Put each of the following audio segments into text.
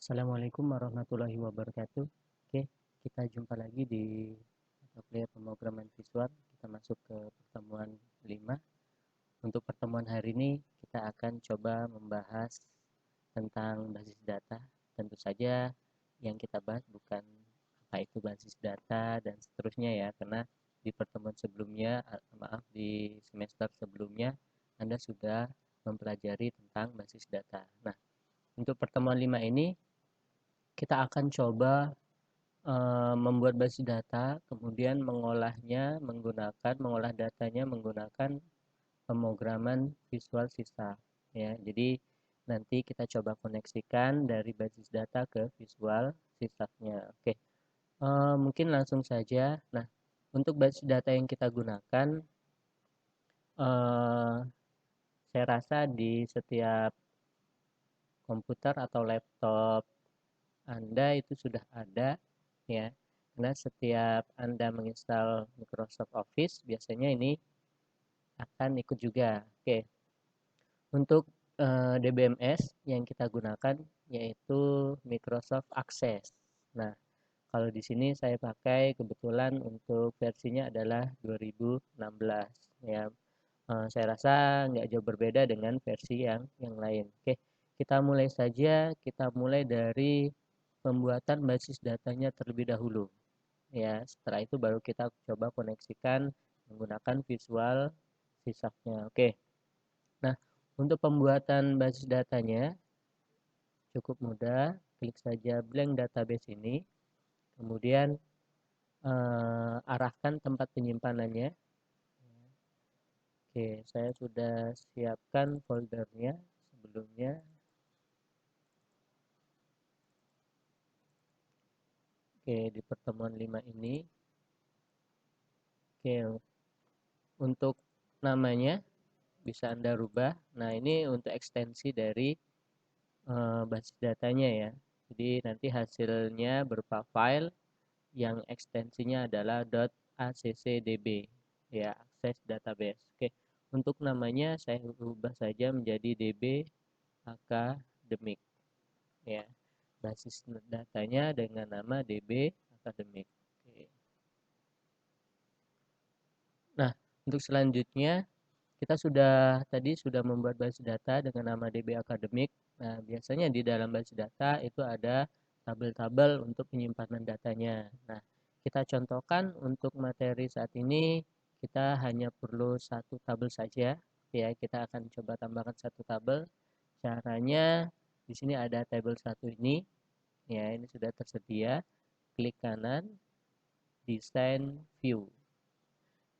Assalamualaikum warahmatullahi wabarakatuh. Oke, kita jumpa lagi di mata kuliah pemrograman visual. Kita masuk ke pertemuan 5. Untuk pertemuan hari ini kita akan coba membahas tentang basis data. Tentu saja yang kita bahas bukan apa itu basis data dan seterusnya ya, karena di pertemuan sebelumnya, di semester sebelumnya Anda sudah mempelajari tentang basis data. Nah, untuk pertemuan 5 ini kita akan coba membuat basis data, kemudian mengolah datanya menggunakan pemrograman Visual C#. Ya, jadi nanti kita coba koneksikan dari basis data ke Visual C#-nya. Oke, mungkin langsung saja. Nah, untuk basis data yang kita gunakan, eh, saya rasa di setiap komputer atau laptop Anda itu sudah ada ya. Karena setiap Anda menginstal Microsoft Office biasanya ini akan ikut juga. Oke. Untuk DBMS yang kita gunakan yaitu Microsoft Access. Nah, kalau di sini saya pakai kebetulan untuk versinya adalah 2016 ya. Saya rasa nggak jauh berbeda dengan versi yang lain. Oke, kita mulai saja. Kita mulai dari pembuatan basis datanya terlebih dahulu. Ya, setelah itu baru kita coba koneksikan menggunakan visual sisanya. Oke. Nah, untuk pembuatan basis datanya cukup mudah. Klik saja blank database ini. Kemudian arahkan tempat penyimpanannya. Oke, saya sudah siapkan foldernya sebelumnya. Oke, di pertemuan 5 ini. Oke, untuk namanya bisa Anda rubah. Nah, ini untuk ekstensi dari basis datanya ya. Jadi nanti hasilnya berupa file yang ekstensinya adalah .accdb ya, access database. Oke, untuk namanya saya ubah saja menjadi db akademik ya. Basis datanya dengan nama db akademik. Oke. Nah, untuk selanjutnya kita tadi sudah membuat basis data dengan nama DB Akademik. Nah, biasanya di dalam basis data itu ada tabel-tabel untuk penyimpanan datanya. Nah, kita contohkan untuk materi saat ini kita hanya perlu satu tabel saja. Ya, kita akan coba tambahkan satu tabel. Caranya di sini ada tabel satu ini. Ya, ini sudah tersedia. Klik kanan, desain view.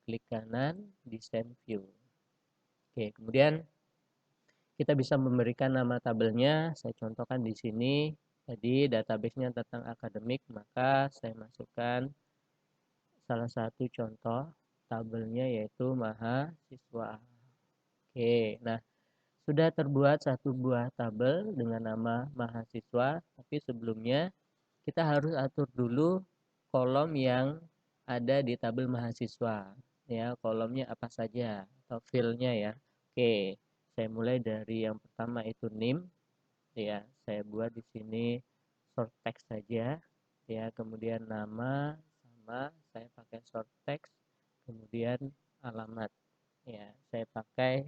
Klik kanan, desain view. Oke, kemudian kita bisa memberikan nama tabelnya. Saya contohkan di sini. Jadi database-nya tentang akademik, maka saya masukkan salah satu contoh tabelnya yaitu mahasiswa. Oke, nah sudah terbuat satu buah tabel dengan nama mahasiswa, tapi sebelumnya kita harus atur dulu kolom yang ada di tabel mahasiswa. Ya, kolomnya apa saja atau field-nya ya. Oke, saya mulai dari yang pertama itu NIM. Ya, saya buat di sini short text saja. Ya, kemudian nama sama saya pakai short text. Kemudian alamat. Ya, saya pakai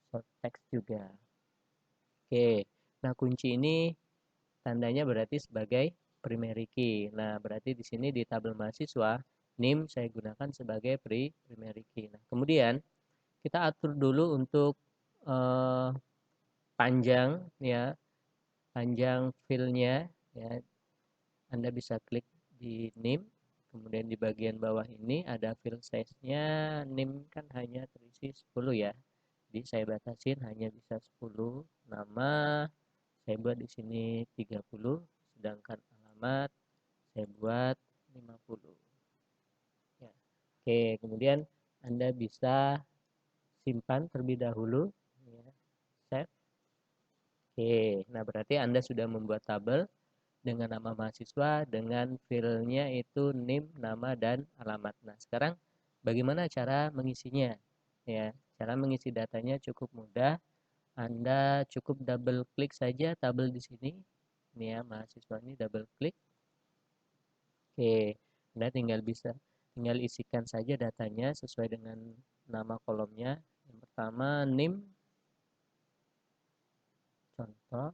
short text juga. Oke, nah kunci ini tandanya berarti sebagai primary key. Nah, berarti di sini di tabel mahasiswa, NIM saya gunakan sebagai primary key. Nah, kemudian kita atur dulu untuk eh, panjang ya, panjang filenya ya. Anda bisa klik di NIM, kemudian di bagian bawah ini ada fill size-nya. NIM kan hanya terisi 10 ya. Jadi saya batasin hanya bisa 10. Nama saya buat di sini 30, sedangkan alamat saya buat 50. Ya. Oke, kemudian Anda bisa simpan terlebih dahulu. Ya. Save. Oke, nah berarti Anda sudah membuat tabel dengan nama mahasiswa, dengan filenya itu NIM, nama, dan alamat. Nah, sekarang bagaimana cara mengisinya? Ya, cara mengisi datanya cukup mudah. Anda cukup double klik saja tabel di sini. ini ya, mahasiswa ini double klik. Oke, Anda tinggal isikan saja datanya sesuai dengan nama kolomnya. Yang pertama NIM, contoh.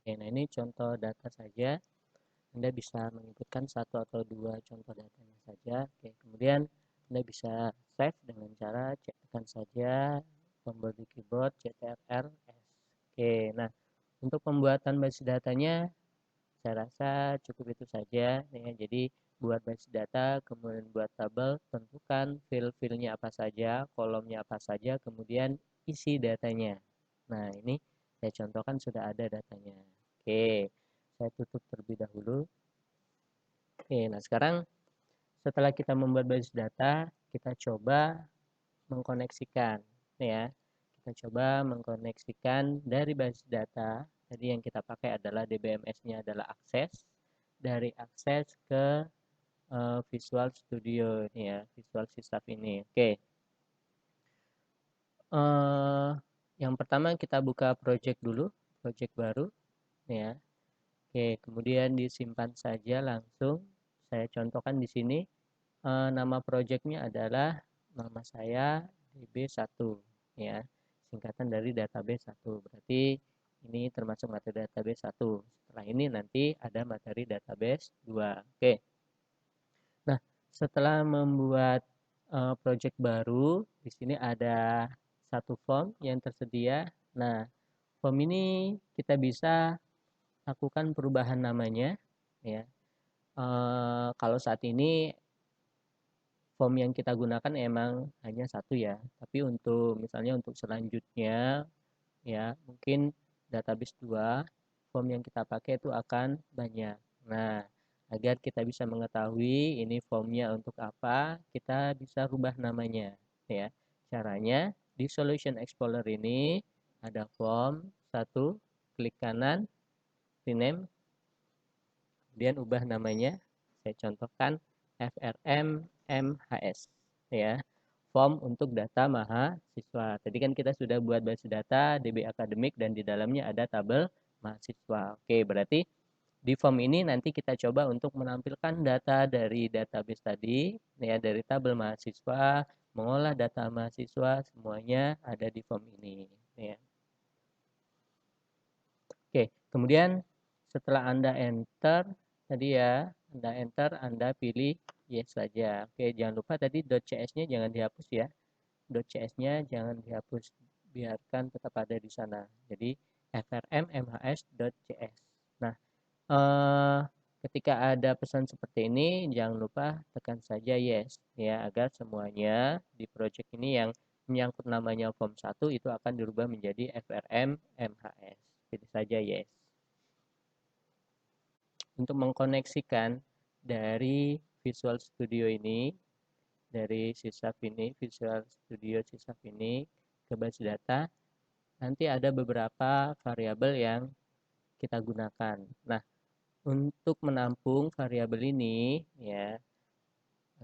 Oke, nah ini contoh data saja. Anda bisa menginputkan satu atau dua contoh datanya saja. Oke, kemudian Anda bisa save dengan cara tekan saja tombol di keyboard Ctrl S. Oke, nah untuk pembuatan basis datanya saya rasa cukup itu saja ya. Jadi buat basis data, kemudian buat tabel, tentukan fill-fillnya apa saja, kolomnya apa saja, kemudian isi datanya. Nah, ini saya contohkan sudah ada datanya. Oke, saya tutup terlebih dahulu. Oke, nah sekarang setelah kita membuat basis data, kita coba mengkoneksikan ya. Kita coba mengkoneksikan dari basis data. Tadi yang kita pakai adalah DBMS-nya adalah akses. Dari akses ke Visual Studio ini ya, Visual Studio ini. Oke. Yang pertama kita buka project dulu, project baru ya. Oke, kemudian disimpan saja langsung. Saya contohkan di sini nama projectnya adalah nama saya DB1 ya, singkatan dari database 1. Berarti ini termasuk materi database 1. Setelah ini nanti ada materi database 2. Oke. Nah, setelah membuat project baru, di sini ada satu form yang tersedia. Nah, form ini kita bisa lakukan perubahan namanya ya. Kalau saat ini form yang kita gunakan emang hanya satu ya, tapi untuk misalnya untuk selanjutnya ya mungkin database 2 form yang kita pakai itu akan banyak. Nah, agar kita bisa mengetahui ini formnya untuk apa, kita bisa rubah namanya ya. Caranya di Solution Explorer ini ada form satu, klik kanan, rename, kemudian ubah namanya. Saya contohkan FRM MHS ya, form untuk data mahasiswa. Tadi kan kita sudah buat basis data DB Akademik dan di dalamnya ada tabel mahasiswa. Oke, berarti di form ini nanti kita coba untuk menampilkan data dari database tadi ya, dari tabel mahasiswa, mengolah data mahasiswa, semuanya ada di form ini ya. Oke, kemudian setelah Anda enter tadi ya, Anda pilih yes saja. Oke, jangan lupa tadi .cs-nya jangan dihapus ya. .cs-nya jangan dihapus, biarkan tetap ada di sana. Jadi frmmhs.cs. Nah, ketika ada pesan seperti ini, jangan lupa tekan saja yes ya, agar semuanya di project ini yang menyangkut namanya form 1 itu akan dirubah menjadi FRM-MHS. Pilih saja yes. Untuk mengkoneksikan dari Visual Studio ini, dari sysap ini, Visual Studio sysap ini ke basis data, nanti ada beberapa variabel yang kita gunakan. Nah, untuk menampung variabel ini ya,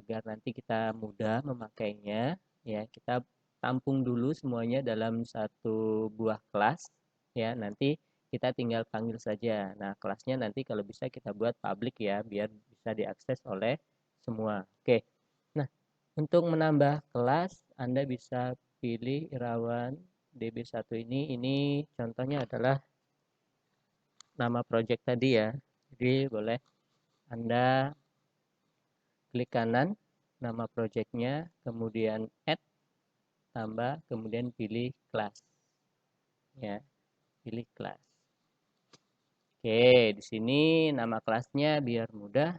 agar nanti kita mudah memakainya ya, kita tampung dulu semuanya dalam satu buah kelas ya. Nanti kita tinggal panggil saja. Nah, kelasnya nanti kalau bisa kita buat public ya, biar bisa diakses oleh semua. Oke. Nah, untuk menambah kelas Anda bisa pilih Irawan DB1 ini contohnya adalah nama project tadi ya. Jadi boleh Anda klik kanan nama projectnya, kemudian add, tambah, kemudian pilih kelas ya, pilih kelas. Oke, di sini nama kelasnya biar mudah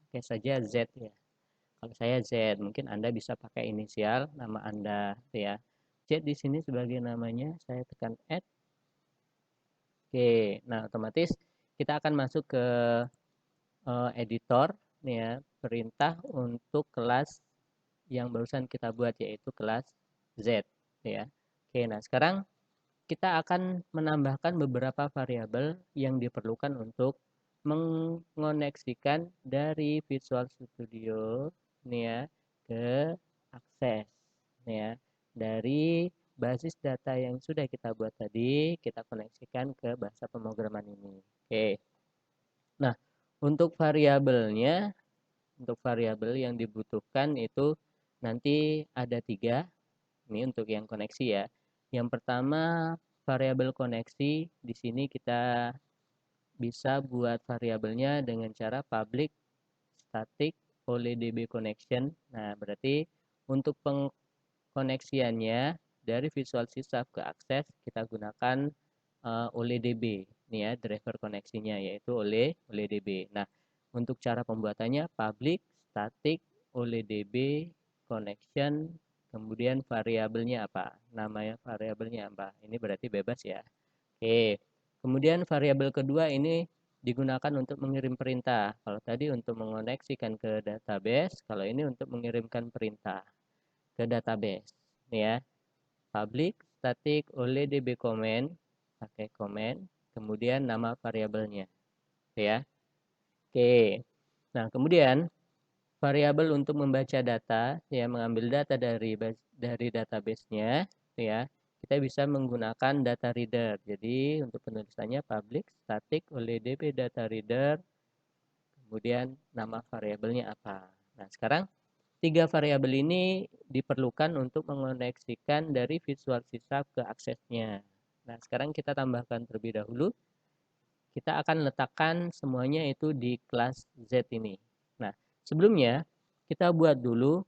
pakai saja Z ya. Kalau saya Z, mungkin Anda bisa pakai inisial nama Anda ya. Z di sini sebagai namanya, saya tekan add. Oke, nah otomatis kita akan masuk ke editor nih ya, perintah untuk kelas yang barusan kita buat yaitu kelas Z ya. Oke, nah sekarang kita akan menambahkan beberapa variabel yang diperlukan untuk mengoneksikan dari Visual Studio nih ya ke akses nih ya, dari basis data yang sudah kita buat tadi, kita koneksikan ke bahasa pemrograman ini. Oke. Nah, untuk variabelnya, untuk variabel yang dibutuhkan itu nanti ada 3. Ini untuk yang koneksi ya. Yang pertama, variabel koneksi. Di sini kita bisa buat variabelnya dengan cara public static oleh DB connection. Nah, berarti untuk pengkoneksiannya dari Visual C# ke Access kita gunakan oleh DB. Ini ya driver koneksinya yaitu oleh DB. Nah, untuk cara pembuatannya public static oleh DB connection, kemudian variabelnya apa? Namanya variabelnya apa? Ini berarti bebas ya. Oke. Kemudian variabel kedua ini digunakan untuk mengirim perintah. Kalau tadi untuk mengoneksikan ke database, kalau ini untuk mengirimkan perintah ke database. Ini ya. Public static oleh DB comment, pakai comment, kemudian nama variabelnya. Ya. Oke. Nah, kemudian variabel untuk membaca data, ya mengambil data dari database-nya, ya kita bisa menggunakan data reader. Jadi untuk penulisannya public static oleh DB data reader, kemudian nama variabelnya apa. Nah sekarang 3 variabel ini diperlukan untuk mengoneksikan dari Visual C# ke aksesnya. Nah sekarang kita tambahkan terlebih dahulu. Kita akan letakkan semuanya itu di kelas Z ini. Nah, sebelumnya kita buat dulu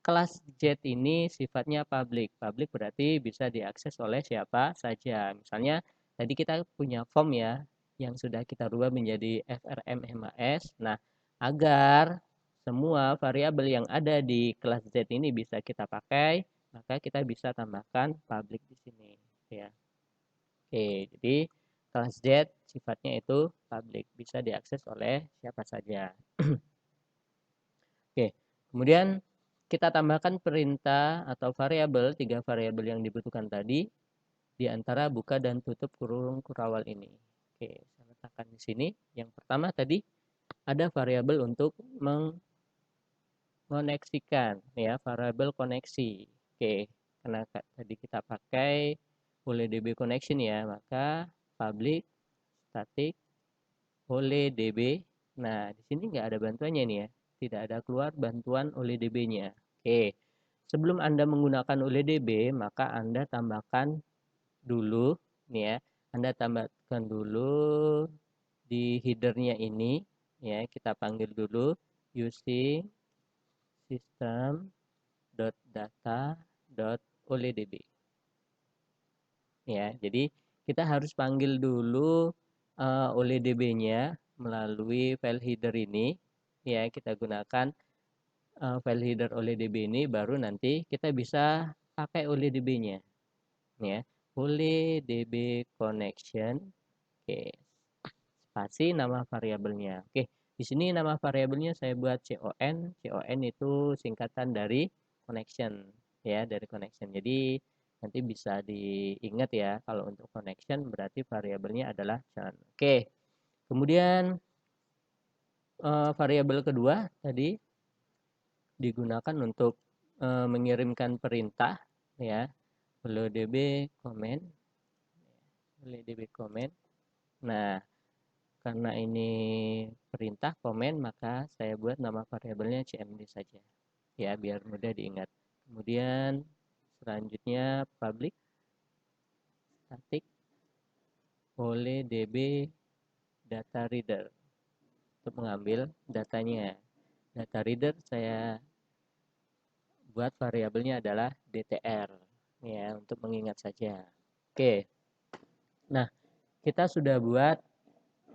kelas Z ini sifatnya public. Public berarti bisa diakses oleh siapa saja. Misalnya tadi kita punya form ya yang sudah kita rubah menjadi FRM MAS. Nah, agar semua variabel yang ada di kelas Z ini bisa kita pakai, maka kita bisa tambahkan public di sini ya. Oke, jadi kelas Z sifatnya itu public, bisa diakses oleh siapa saja. Oke, kemudian kita tambahkan perintah atau variabel, 3 variabel yang dibutuhkan tadi di antara buka dan tutup kurung kurawal ini. Oke, saya letakkan di sini. Yang pertama tadi ada variabel untuk mengoneksikan ya, variabel koneksi. Oke, karena tadi kita pakai oleh DB connection ya, maka public static oleh DB. Nah, di sini nggak ada bantuannya nih ya. Tidak ada keluar bantuan oleh DB-nya. Oke. Sebelum Anda menggunakan oleh DB, maka Anda tambahkan dulu nih ya. Anda tambahkan dulu di header-nya ini ya, kita panggil dulu using system.data.oledb. Ya, jadi kita harus panggil dulu oleh DB-nya melalui file header ini. Ya, kita gunakan file header oleh DB ini, baru nanti kita bisa pakai oleh DB-nya. Ya, oleh DB connection. Oke, spasi nama variabelnya. Oke, di sini nama variabelnya saya buat CON. CON itu singkatan dari connection. Ya, dari connection. Jadi nanti bisa diingat ya, kalau untuk connection berarti variabelnya adalah CON. Oke, kemudian variabel kedua tadi digunakan untuk mengirimkan perintah ya, DB comment, DB comment. Nah, karena ini perintah komen, maka saya buat nama variabelnya CMD saja ya, biar mudah diingat. Kemudian selanjutnya public static oleh DB data reader untuk mengambil datanya. Data reader saya buat variabelnya adalah DTR ya, untuk mengingat saja. Oke. Nah, kita sudah buat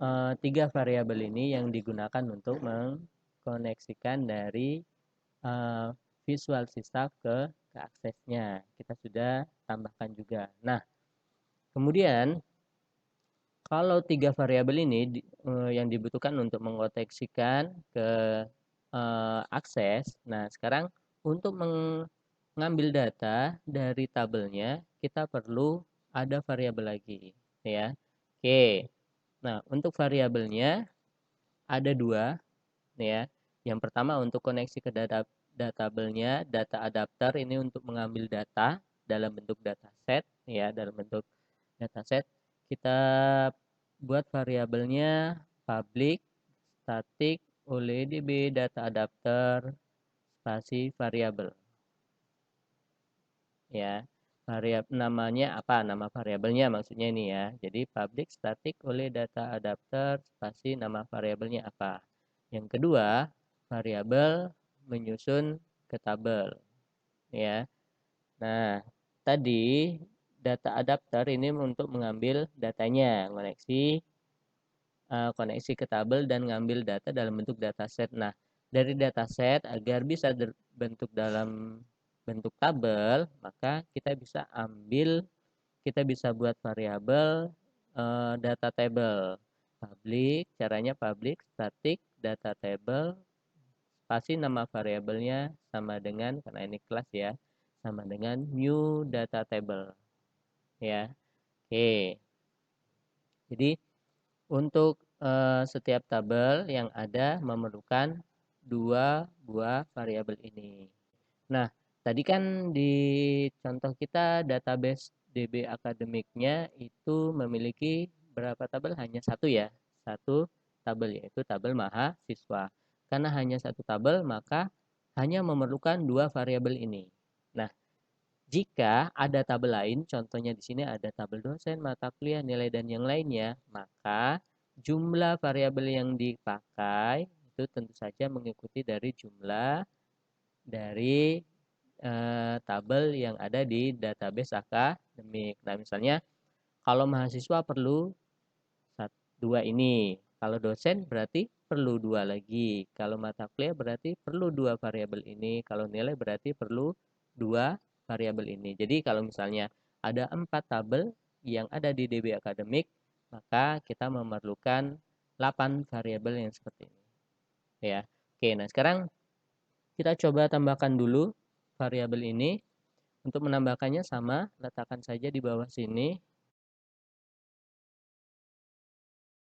3 variabel ini yang digunakan untuk mengkoneksikan dari Visual C# ke aksesnya. Kita sudah tambahkan juga. Nah, kemudian kalau 3 variabel ini yang dibutuhkan untuk mengoteksikan ke akses. Nah, sekarang untuk mengambil data dari tabelnya, kita perlu ada variabel lagi, ya. Oke. Nah, untuk variabelnya ada 2, ya. Yang pertama untuk koneksi ke data tabelnya, data adapter ini untuk mengambil data. dalam bentuk dataset ya, dalam bentuk dataset kita buat variabelnya public static oleh db data adapter spasi variabel ya. Namanya apa, nama variabelnya maksudnya ini ya. Jadi public static oleh data adapter spasi nama variabelnya apa. Yang kedua, variabel menyusun ke tabel ya. Nah, tadi data adapter ini untuk mengambil datanya, koneksi ke tabel dan ngambil data dalam bentuk dataset. Nah, dari dataset agar bisa terbentuk dalam bentuk tabel, maka kita bisa buat variabel data table. Caranya public static data table spasi nama variabelnya sama dengan, karena ini kelas ya, sama dengan new data table ya. Oke. Jadi untuk setiap tabel yang ada memerlukan dua buah variabel ini. Nah, tadi kan di contoh kita database DB akademiknya itu memiliki berapa tabel? Hanya satu ya, satu tabel, yaitu tabel mahasiswa. Karena hanya satu tabel, maka hanya memerlukan dua variabel ini. Nah, jika ada tabel lain, contohnya di sini ada tabel dosen, mata kuliah, nilai, dan yang lainnya, maka jumlah variabel yang dipakai itu tentu saja mengikuti dari jumlah dari tabel yang ada di database akademik. Nah, misalnya kalau mahasiswa perlu dua ini, kalau dosen berarti perlu dua lagi, kalau mata kuliah berarti perlu dua variabel ini, kalau nilai berarti perlu dua variabel ini. Jadi kalau misalnya ada 4 tabel yang ada di DB akademik, maka kita memerlukan 8 variabel yang seperti ini. Ya. Oke, nah sekarang kita coba tambahkan dulu variabel ini. Untuk menambahkannya sama, letakkan saja di bawah sini